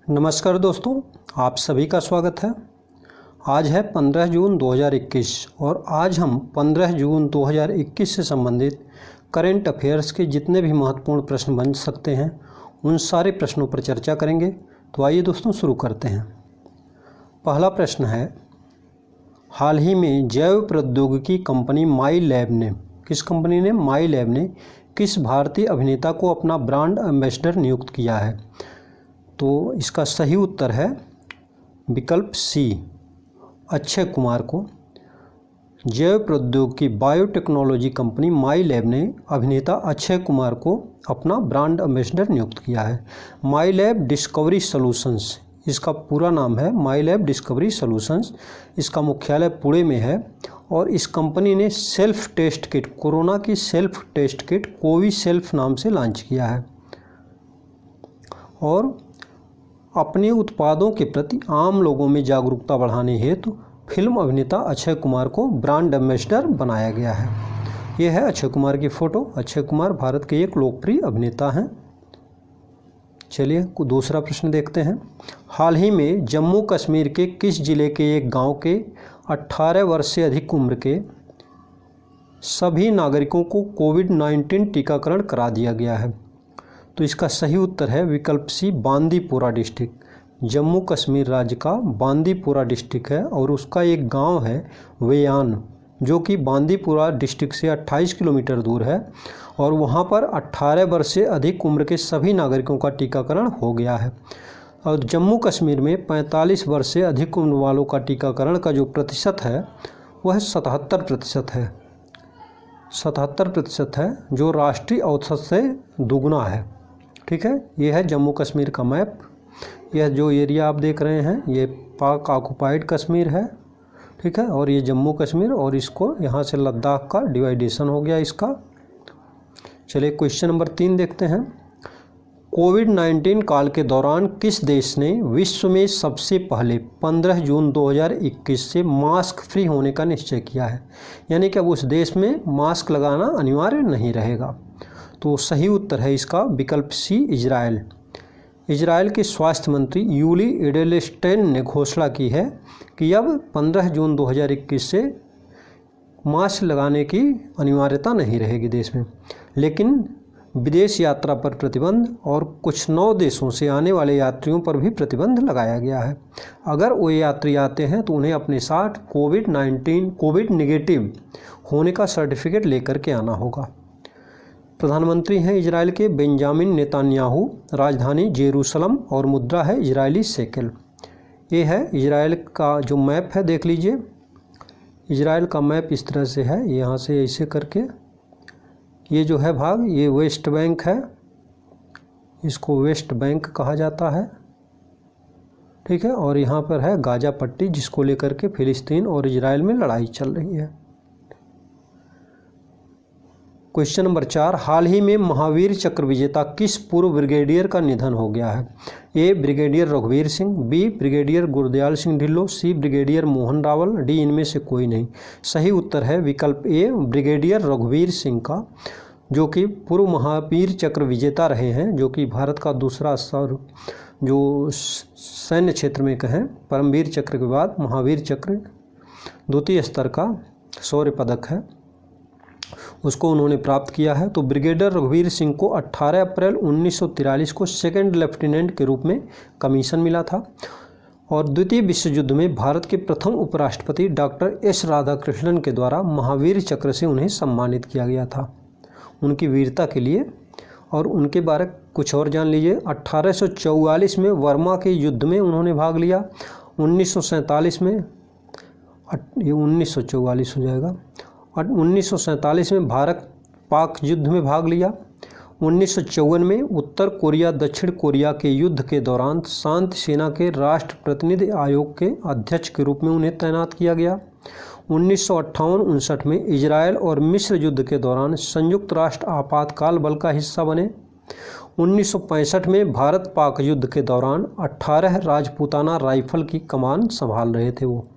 नमस्कार दोस्तों, आप सभी का स्वागत है। आज है 15 जून 2021 और आज हम 15 जून 2021 से संबंधित करेंट अफेयर्स के जितने भी महत्वपूर्ण प्रश्न बन सकते हैं उन सारे प्रश्नों पर चर्चा करेंगे। तो आइए दोस्तों शुरू करते हैं। पहला प्रश्न है, हाल ही में जैव प्रौद्योगिकी कंपनी माई लैब ने किस भारतीय अभिनेता को अपना ब्रांड एम्बेसडर नियुक्त किया है? तो इसका सही उत्तर है विकल्प सी, अक्षय कुमार को। जैव प्रौद्योगिकी बायोटेक्नोलॉजी कंपनी माई लैब ने अभिनेता अक्षय कुमार को अपना ब्रांड एम्बेसडर नियुक्त किया है। माई लैब डिस्कवरी सॉल्यूशंस, इसका पूरा नाम है माई लैब डिस्कवरी सॉल्यूशंस। इसका मुख्यालय पुणे में है और इस कंपनी ने सेल्फ टेस्ट किट, कोरोना की सेल्फ टेस्ट किट कोविसेल्फ नाम से लॉन्च किया है और अपने उत्पादों के प्रति आम लोगों में जागरूकता बढ़ाने हेतु फिल्म अभिनेता अक्षय कुमार को ब्रांड एम्बेसडर बनाया गया है। यह है अक्षय कुमार की फ़ोटो। अक्षय कुमार भारत के एक लोकप्रिय अभिनेता हैं। चलिए दूसरा प्रश्न देखते हैं। हाल ही में जम्मू कश्मीर के किस जिले के एक गांव के 18 वर्ष से अधिक उम्र के सभी नागरिकों को कोविड-19 टीकाकरण करा दिया गया है? तो इसका सही उत्तर है विकल्प सी, बांदीपोरा डिस्ट्रिक्ट। जम्मू कश्मीर राज्य का बांदीपोरा डिस्ट्रिक्ट है और उसका एक गांव है वेयान, जो कि बांदीपोरा डिस्ट्रिक्ट से 28 किलोमीटर दूर है और वहां पर 18 वर्ष से अधिक उम्र के सभी नागरिकों का टीकाकरण हो गया है। और जम्मू कश्मीर में 45 वर्ष से अधिक उम्र वालों का टीकाकरण का जो प्रतिशत है वह 77% है। 77% है, जो राष्ट्रीय औसत से दुगना है। ठीक है, ये है जम्मू कश्मीर का मैप। यह जो एरिया आप देख रहे हैं ये पाक ऑक्युपाइड कश्मीर है। ठीक है, और ये जम्मू कश्मीर और इसको यहाँ से लद्दाख का डिवाइडेशन हो गया इसका। चलिए क्वेश्चन नंबर 3 देखते हैं। कोविड-19 काल के दौरान किस देश ने विश्व में सबसे पहले 15 जून 2021 से मास्क फ्री होने का निश्चय किया है? यानी कि अब उस देश में मास्क लगाना अनिवार्य नहीं रहेगा। तो सही उत्तर है इसका विकल्प सी, इजराइल। इजराइल के स्वास्थ्य मंत्री यूली एडेलस्टेन ने घोषणा की है कि अब 15 जून 2021 से मास्क लगाने की अनिवार्यता नहीं रहेगी देश में, लेकिन विदेश यात्रा पर प्रतिबंध और कुछ 9 देशों से आने वाले यात्रियों पर भी प्रतिबंध लगाया गया है। अगर वो यात्री आते हैं तो उन्हें अपने साथ कोविड नेगेटिव होने का सर्टिफिकेट लेकर के आना होगा। प्रधानमंत्री हैं इजराइल के बेंजामिन नेतान्याहू, राजधानी जेरूसलम और मुद्रा है इजरायली शेकेल। ये है इजराइल का जो मैप है, देख लीजिए। इजराइल का मैप इस तरह से है, यहाँ से ऐसे करके ये जो है भाग, ये वेस्ट बैंक है, इसको वेस्ट बैंक कहा जाता है। ठीक है, और यहाँ पर है गाजा पट्टी, जिसको लेकर के फिलिस्तीन और इजराइल में लड़ाई चल रही है। क्वेश्चन नंबर 4, हाल ही में महावीर चक्र विजेता किस पूर्व ब्रिगेडियर का निधन हो गया है? ए, ब्रिगेडियर रघुवीर सिंह, बी, ब्रिगेडियर गुरदयाल सिंह ढिल्लों, सी, ब्रिगेडियर मोहन रावल, डी, इनमें से कोई नहीं। सही उत्तर है विकल्प ए, ब्रिगेडियर रघुवीर सिंह का, जो कि पूर्व महावीर चक्र विजेता रहे हैं, जो कि भारत का दूसरा स्तर जो सैन्य क्षेत्र में कहें परमवीर चक्र के बाद महावीर चक्र द्वितीय स्तर का शौर्य पदक है, उसको उन्होंने प्राप्त किया है। तो ब्रिगेडियर रघुवीर सिंह को 18 अप्रैल 1943 को सेकंड लेफ्टिनेंट के रूप में कमीशन मिला था और द्वितीय विश्व युद्ध में भारत के प्रथम उपराष्ट्रपति डॉक्टर एस राधाकृष्णन के द्वारा महावीर चक्र से उन्हें सम्मानित किया गया था उनकी वीरता के लिए। और उनके बारे कुछ और जान लीजिए। 1844 में वर्मा के युद्ध में उन्होंने भाग लिया। 1947 में, ये 1944 हो जाएगा, 1947 में भारत पाक युद्ध में भाग लिया। 1954 में उत्तर कोरिया दक्षिण कोरिया के युद्ध के दौरान शांति सेना के राष्ट्र प्रतिनिधि आयोग के अध्यक्ष के रूप में उन्हें तैनात किया गया। 1958-59 में इजरायल और मिस्र युद्ध के दौरान संयुक्त राष्ट्र आपातकाल बल का हिस्सा बने। 1965 में भारत पाक युद्ध के दौरान 18 राजपूताना राइफल की कमान संभाल रहे थे वो।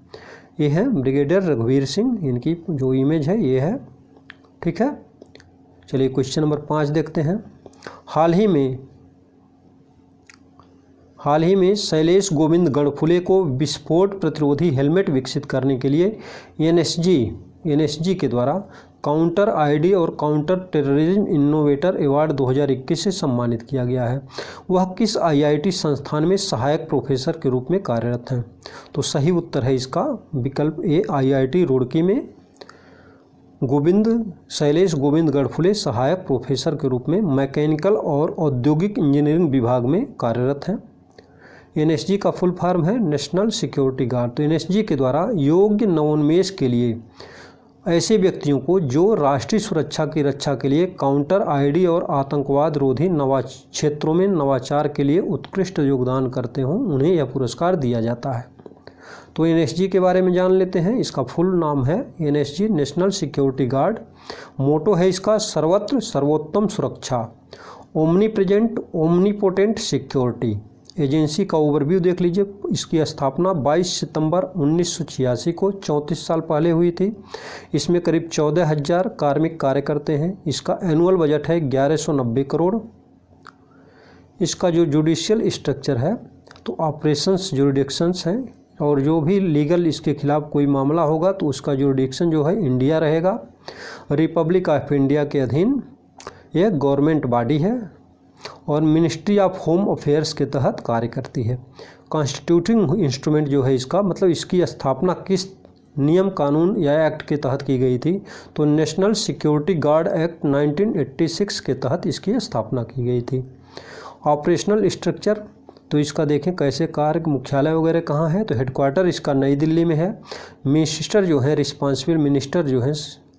ये है ब्रिगेडियर रघुवीर सिंह, इनकी जो इमेज है ये है। ठीक है, चलिए क्वेश्चन नंबर 5 देखते हैं। हाल हाल ही में शैलेश गोविंद गढ़फुले को विस्फोट प्रतिरोधी हेलमेट विकसित करने के लिए एनएसजी के द्वारा काउंटर आईडी और काउंटर टेररिज्म इनोवेटर अवार्ड 2021 से सम्मानित किया गया है। वह किस आईआईटी संस्थान में सहायक प्रोफेसर के रूप में कार्यरत हैं? तो सही उत्तर है इसका विकल्प ए, आईआईटी रुड़की में शैलेश गोविंद गढ़फुले सहायक प्रोफेसर के रूप में मैकेनिकल और औद्योगिक इंजीनियरिंग विभाग में कार्यरत हैं। एनएसजी का फुल फॉर्म है नेशनल सिक्योरिटी गार्ड। तो एनएसजी के द्वारा योग्य नवोन्मेष के लिए ऐसे व्यक्तियों को जो राष्ट्रीय सुरक्षा की रक्षा के लिए काउंटर आईडी और आतंकवाद रोधी क्षेत्रों में नवाचार के लिए उत्कृष्ट योगदान करते हों, उन्हें यह पुरस्कार दिया जाता है। तो एनएसजी के बारे में जान लेते हैं। इसका फुल नाम है एनएसजी नेशनल सिक्योरिटी गार्ड। मोटो है इसका सर्वत्र सर्वोत्तम सुरक्षा, omni present omnipotent security. Agency का ओवरव्यू देख लीजिए। इसकी स्थापना 22 सितंबर 1986 को 34 साल पहले हुई थी। इसमें करीब 14,000 कार्मिक कार्य करते हैं। इसका एनुअल बजट है 1190 करोड़। इसका जो जुडिशियल स्ट्रक्चर है तो ऑपरेशंस जुरिडिक्शंस हैं, और जो भी लीगल इसके खिलाफ कोई मामला होगा तो उसका जुरिडिक्शन जो है इंडिया रहेगा। रिपब्लिक ऑफ इंडिया के अधीन यह गवर्नमेंट बॉडी है और मिनिस्ट्री ऑफ होम अफेयर्स के तहत कार्य करती है। कॉन्स्टिट्यूटिंग इंस्ट्रूमेंट जो है इसका मतलब इसकी स्थापना किस नियम कानून या एक्ट के तहत की गई थी? तो नेशनल सिक्योरिटी गार्ड एक्ट 1986 के तहत इसकी स्थापना की गई थी। ऑपरेशनल स्ट्रक्चर तो इसका देखें कैसे कार्य, मुख्यालय वगैरह कहाँ है? तो हेडक्वार्टर इसका नई दिल्ली में है। मिनिस्टर जो है रिस्पॉन्सिबल मिनिस्टर जो है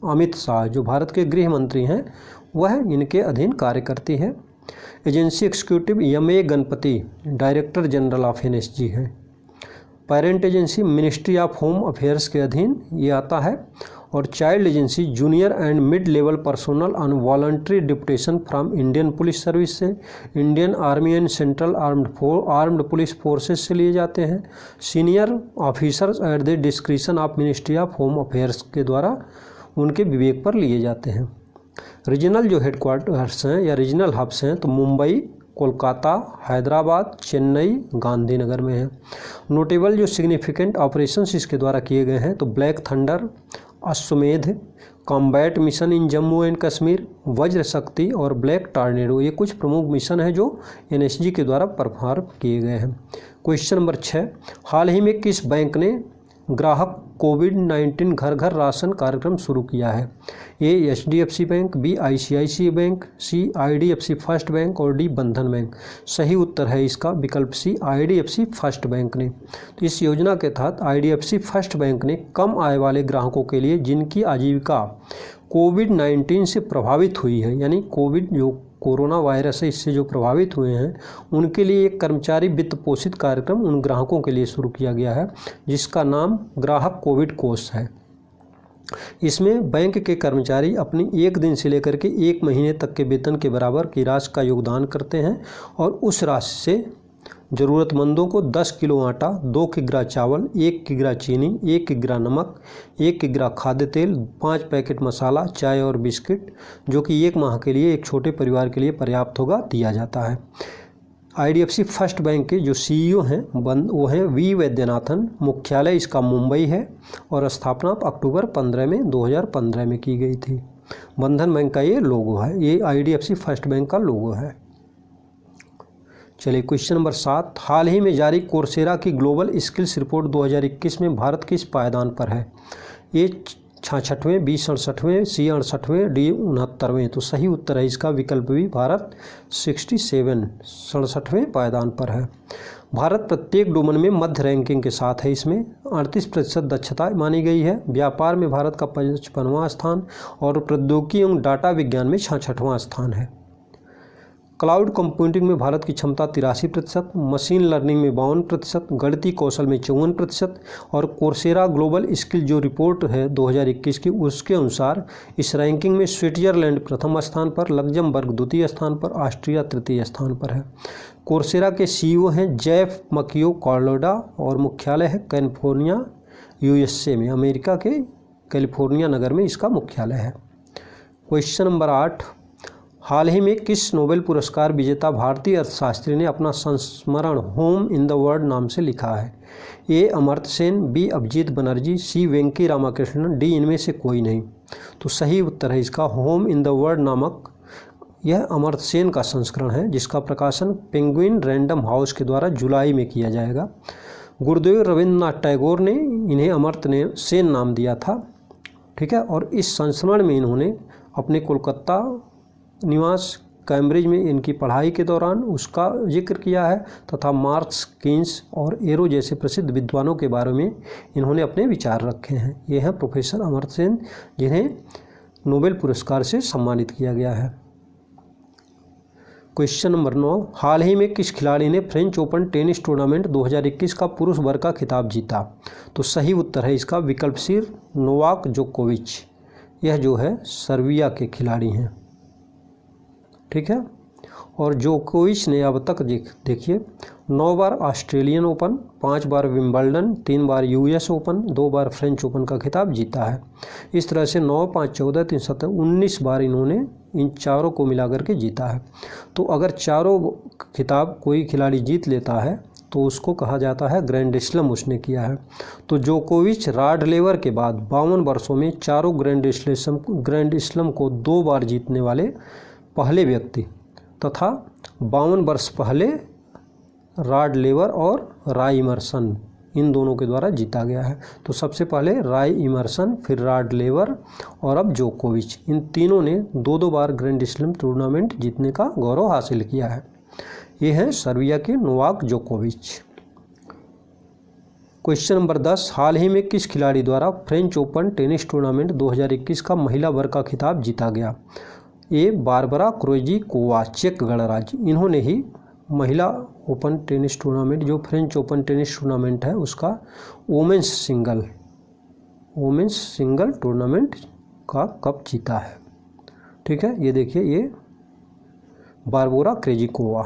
अमित शाह, जो भारत के गृह मंत्री हैं, वह इनके अधीन कार्य करती है। Agency executive M A. Ganapati director general of NSG है। Parent agency ministry of home affairs के अधीन ये आता है। और child agency junior and mid level personal on voluntary deputation from Indian police service से, Indian army and central armed police forces से लिए जाते हैं। Senior officers at the discretion of ministry of home affairs के द्वारा उनके विवेक पर लिए जाते हैं। रीजनल जो हेडक्वार्टर्स हैं या रीजनल हब्स हैं तो मुंबई, कोलकाता, हैदराबाद, चेन्नई, गांधीनगर में है। नोटेबल जो सिग्निफिकेंट ऑपरेशंस इसके द्वारा किए गए हैं तो ब्लैक थंडर, अश्वमेध, combat mission in Jammu and Kashmir, वज्र शक्ति और ब्लैक टॉर्नेडो, ये कुछ प्रमुख मिशन हैं जो एनएसजी के द्वारा परफॉर्म किए गए हैं। क्वेश्चन नंबर 6, हाल ही में किस बैंक ने ग्राहक कोविड-19 घर घर राशन कार्यक्रम शुरू किया है? A HDFC bank, B ICICI bank, C IDFC first bank और डी बंधन बैंक। सही उत्तर है इसका विकल्प सी, आईडीएफसी फर्स्ट बैंक ने। तो इस योजना के तहत आईडीएफसी फर्स्ट बैंक ने कम आय वाले ग्राहकों के लिए जिनकी आजीविका कोविड-19 से प्रभावित हुई है, यानी कोरोना वायरस है इससे जो प्रभावित हुए हैं, उनके लिए एक कर्मचारी वित्त पोषित कार्यक्रम उन ग्राहकों के लिए शुरू किया गया है जिसका नाम ग्राहक कोविड कोष है। इसमें बैंक के कर्मचारी अपनी 1 दिन से लेकर के 1 महीने तक के वेतन के बराबर की राशि का योगदान करते हैं और उस राशि से ज़रूरतमंदों को 10 किलो आटा, 2 किग्रा चावल, 1 किग्रा चीनी, 1 किग्रा नमक, 1 किग्रा खाद्य तेल, 5 पैकेट मसाला, चाय और बिस्किट, जो कि 1 माह के लिए एक छोटे परिवार के लिए पर्याप्त होगा, दिया जाता है। आईडीएफसी फर्स्ट बैंक के जो सीईओ हैं वो हैं वी वैद्यनाथन। मुख्यालय इसका मुंबई है और स्थापना अक्टूबर 2015 में की गई थी। बंधन बैंक का ये लोगो है, ये आईडीएफसी फर्स्ट बैंक का लोगो है। चलिए क्वेश्चन नंबर 7, हाल ही में जारी कोर्सेरा की ग्लोबल स्किल्स रिपोर्ट 2021 में भारत किस पायदान पर है? ये 66वें, बी 67वें, सी 68वें, डी 69वें। तो सही उत्तर है इसका विकल्प भी, भारत 67वें पायदान पर है। भारत प्रत्येक डोमेन में मध्य रैंकिंग के साथ है। इसमें 38% दक्षता मानी गई है। व्यापार में भारत का 55वां स्थान और प्रौद्योगिकी एवं डाटा विज्ञान में 66वां स्थान है। क्लाउड कंप्यूटिंग में भारत की क्षमता 83%, मशीन लर्निंग में 52%, गणितीय कौशल में 54% और कोर्सेरा ग्लोबल स्किल जो रिपोर्ट है 2021 की, उसके अनुसार इस रैंकिंग में स्विट्जरलैंड प्रथम स्थान पर, लग्जमबर्ग द्वितीय स्थान पर, ऑस्ट्रिया तृतीय स्थान पर है। कोर्सेरा के सीईओ हैं जेफ मकियो कार्लोडा और मुख्यालय है कैलिफोर्निया यूएसए में, अमेरिका के कैलिफोर्निया नगर में इसका मुख्यालय है। क्वेश्चन नंबर 8, हाल ही में किस नोबेल पुरस्कार विजेता भारतीय अर्थशास्त्री ने अपना संस्मरण होम इन द वर्ल्ड नाम से लिखा है? ए अमर्त्य सेन, बी अभिजीत बनर्जी, सी वेंकी रामाकृष्णन, डी इनमें से कोई नहीं। तो सही उत्तर है इसका होम इन द वर्ल्ड नामक यह अमर्त्य सेन का संस्करण है, जिसका प्रकाशन पेंगुइन रैंडम हाउस के द्वारा जुलाई में किया जाएगा। गुरुदेव रविंद्रनाथ टैगोर ने इन्हें अमर्त्य सेन नाम दिया था, ठीक है। और इस संस्मरण में इन्होंने अपने कोलकाता निवास कैम्ब्रिज में इनकी पढ़ाई के दौरान उसका जिक्र किया है, तथा मार्क्स, कीन्स और एरो जैसे प्रसिद्ध विद्वानों के बारे में इन्होंने अपने विचार रखे हैं। ये हैं प्रोफेसर अमर्त्य सेन, जिन्हें नोबेल पुरस्कार से सम्मानित किया गया है। क्वेश्चन नंबर 9, हाल ही में किस खिलाड़ी ने फ्रेंच ओपन टेनिस टूर्नामेंट 2021 का पुरुष वर्ग का खिताब जीता? तो सही उत्तर है इसका विकल्प सी नोवाक जोकोविच। यह जो है सर्बिया के खिलाड़ी हैं, ठीक है। और जोकोविच ने अब तक देखिए 9 बार ऑस्ट्रेलियन ओपन, 5 बार विंबलडन, 3 बार यूएस ओपन, 2 बार फ्रेंच ओपन का खिताब जीता है। इस तरह से 9, 5, 14, 3, 17, 19 बार इन्होंने इन चारों को मिलाकर के जीता है। तो अगर चारों खिताब कोई खिलाड़ी जीत लेता है तो उसको कहा जाता है ग्रैंड स्लैम उसने किया है। तो जोकोविच रॉड लेवर के बाद 52 वर्षों में चारों ग्रैंड स्लैम को 2 बार जीतने वाले पहले व्यक्ति, तथा 52 वर्ष पहले रॉड लेवर और राय इमर्सन इन दोनों के द्वारा जीता गया है। तो सबसे पहले राय इमर्सन, फिर रॉड लेवर और अब जोकोविच, इन तीनों ने 2-2 बार ग्रैंड स्लैम टूर्नामेंट जीतने का गौरव हासिल किया है। ये हैं सर्बिया के नोवाक जोकोविच। क्वेश्चन नंबर 10, हाल ही में किस खिलाड़ी द्वारा फ्रेंच ओपन टेनिस टूर्नामेंट 2021 का महिला वर्ग का खिताब जीता गया? ए बारबरा क्रोजिकोवा, चेक गणराज्य, इन्होंने ही महिला ओपन टेनिस टूर्नामेंट जो फ्रेंच ओपन टेनिस टूर्नामेंट है उसका वोमेंस सिंगल टूर्नामेंट का कप जीता है, ठीक है। ये देखिए, ये बारबोरा क्रेजिकोवा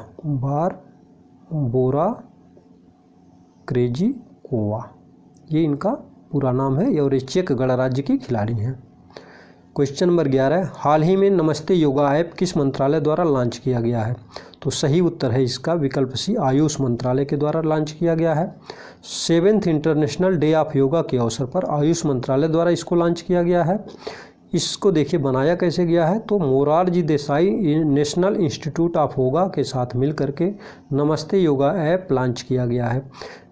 ये इनका पूरा नाम है और ये चेक गणराज्य की खिलाड़ी हैं। क्वेश्चन नंबर 11, हाल ही में नमस्ते योगा ऐप किस मंत्रालय द्वारा लॉन्च किया गया है? तो सही उत्तर है इसका विकल्प सी आयुष मंत्रालय के द्वारा लॉन्च किया गया है। 7th international day of yoga के अवसर पर आयुष मंत्रालय द्वारा इसको लॉन्च किया गया है। इसको देखिए बनाया कैसे गया है, तो Morarji Desai national institute of yoga के साथ मिल करके नमस्ते योगा ऐप लॉन्च किया गया है।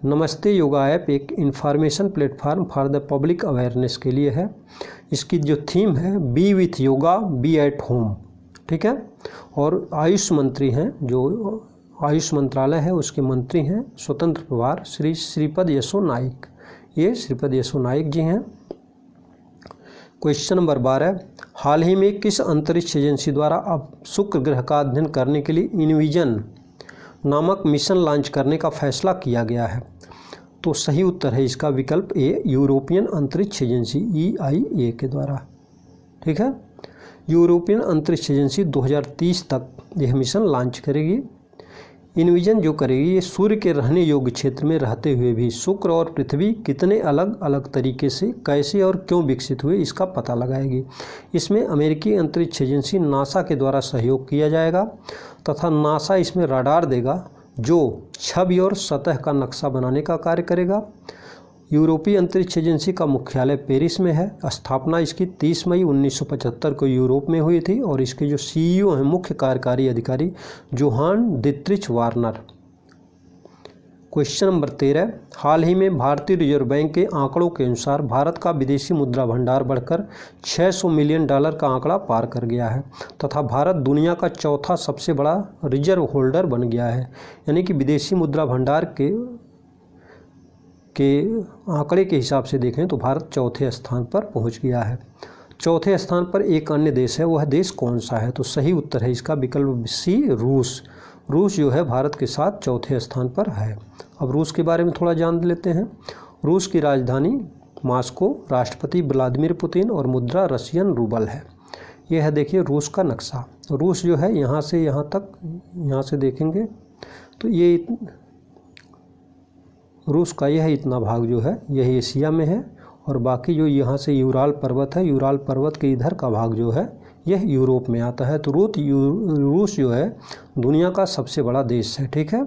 नमस्ते योगा ऐप एक information platform for the public awareness के लिए है। इसकी जो थीम है be with yoga be at home, ठीक है। और आयुष मंत्री हैं, जो आयुष मंत्रालय है उसके मंत्री हैं स्वतंत्र प्रभार श्री श्रीपद यशो नाइक, ये श्रीपद यशो नाइक जी हैं। क्वेश्चन नंबर 12, हाल ही में किस अंतरिक्ष एजेंसी द्वारा अब शुक्र ग्रह का अध्ययन करने के लिए इनविजन नामक मिशन लॉन्च करने का फैसला किया गया है? तो सही उत्तर है इसका विकल्प ए यूरोपियन अंतरिक्ष एजेंसी EIA के द्वारा, ठीक है। यूरोपियन अंतरिक्ष एजेंसी 2030 तक यह मिशन लॉन्च करेगी। इनविजन जो करेगी ये सूर्य के रहने योग्य क्षेत्र में रहते हुए भी शुक्र और पृथ्वी कितने अलग अलग तरीके से कैसे और क्यों विकसित हुए इसका पता लगाएगी। इसमें अमेरिकी अंतरिक्ष एजेंसी नासा के द्वारा सहयोग किया जाएगा, तथा नासा इसमें रडार देगा जो छवि और सतह का नक्शा बनाने का कार्य करेगा। यूरोपीय अंतरिक्ष एजेंसी का मुख्यालय पेरिस में है। स्थापना इसकी 30 मई 1975 को यूरोप में हुई थी और इसके जो CEO हैं मुख्य कार्यकारी अधिकारी Johann Dietrich Woerner. Question number 13, हाल ही में भारतीय रिजर्व बैंक के आंकड़ों के अनुसार भारत का विदेशी मुद्रा भंडार बढ़कर $600 मिलियन का आंकड़ा पार कर गया है, तथा भारत दुनिया का चौथा सबसे बड़ा रिजर्व होल्डर बन गया है। यानी कि विदेशी मुद्रा भंडार के आंकड़े के हिसाब से देखें तो भारत चौथे स्थान पर पहुंच गया है। चौथे स्थान पर एक अन्य देश है, वह देश कौन सा है? तो सही उत्तर है इसका विकल्प सी रूस। रूस जो है भारत के साथ चौथे स्थान पर है। अब रूस के बारे में थोड़ा जान लेते हैं। रूस की राजधानी मॉस्को, राष्ट्रपति व्लादिमीर पुतिन और मुद्रा रशियन रूबल है। यह है देखिए रूस का नक्शा। रूस जो है यहाँ से यहाँ तक, यहाँ से देखेंगे तो ये रूस का यह इतना भाग जो है यह एशिया में है, और बाकी जो यहाँ से यूराल पर्वत है, यूराल पर्वत के इधर का भाग जो है यह यूरोप में आता है। तो रूस जो है दुनिया का सबसे बड़ा देश है, ठीक है,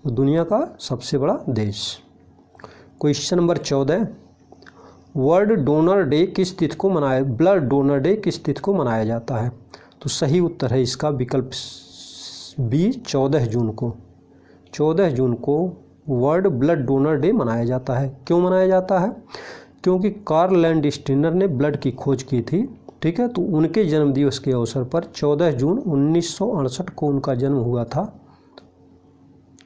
दुनिया का सबसे बड़ा देश। Question number 14, world donor day किस तिथि को मनाया, ब्लड डोनर डे किस तिथि को मनाया जाता है? तो सही उत्तर है इसका विकल्प बी 14 जून को। 14 जून को वर्ल्ड ब्लड डोनर डे मनाया जाता है। क्यों मनाया जाता है? क्योंकि कार्ल लैंडस्टीनर ने ब्लड की खोज की थी, ठीक है, तो उनके जन्मदिवस के अवसर पर 14 जून 1968 को उनका जन्म हुआ था।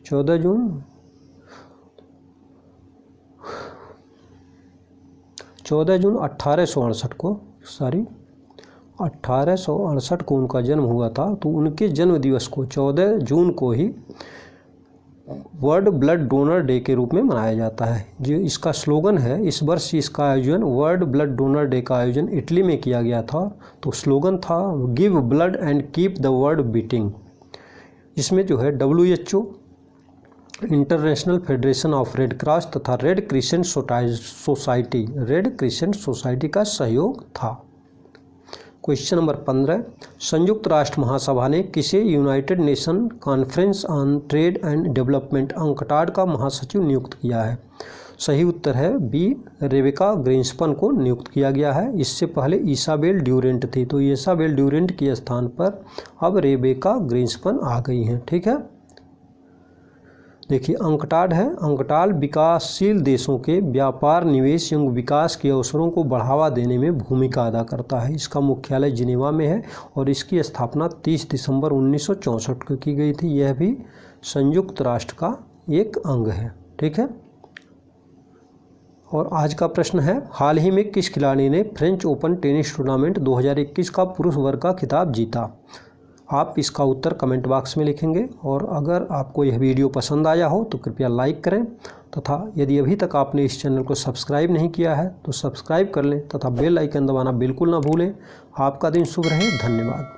14 जून 1868 को 1868 को उनका जन्म हुआ था। तो उनके जन्म दिवस को 14 जून को ही वर्ल्ड ब्लड डोनर डे के रूप में मनाया जाता है। जो इसका स्लोगन है, इस वर्ष इसका आयोजन वर्ल्ड ब्लड डोनर डे का आयोजन इटली में किया गया था। तो स्लोगन था give blood and keep the world beating. इसमें जो है WHO, international federation of red cross तथा रेड क्रिसेंट सोसाइटी का सहयोग था। क्वेश्चन नंबर 15, संयुक्त राष्ट्र महासभा ने किसे United nation conference on trade and development UNCTAD का महासचिव नियुक्त किया है? सही उत्तर है बी रेबेका ग्रीन्सपन को नियुक्त किया गया है। इससे पहले इसाबेल ड्यूरेंट थी, तो इसाबेल ड्यूरेंट के स्थान पर अब रेबेका ग्रीन्सपन आ गई हैं, ठीक है। देखिए अंकटाड है, अंकटाड विकासशील देशों के व्यापार, निवेश एवं विकास के अवसरों को बढ़ावा देने में भूमिका अदा करता है। इसका मुख्यालय जिनेवा में है और इसकी स्थापना 30 दिसंबर 1964 को की गई थी। यह भी संयुक्त राष्ट्र का एक अंग है, ठीक है। और आज का प्रश्न है, हाल ही में किस खिलाड़ी ने फ्रेंच ओपन टेनिस टूर्नामेंट 2021 का पुरुष वर्ग का खिताब जीता? आप इसका उत्तर कमेंट बॉक्स में लिखेंगे। और अगर आपको यह वीडियो पसंद आया हो तो कृपया लाइक करें तथा यदि अभी तक आपने इस चैनल को सब्सक्राइब नहीं किया है तो सब्सक्राइब कर लें तथा बेल आइकन दबाना बिल्कुल ना भूलें। आपका दिन शुभ रहे। धन्यवाद।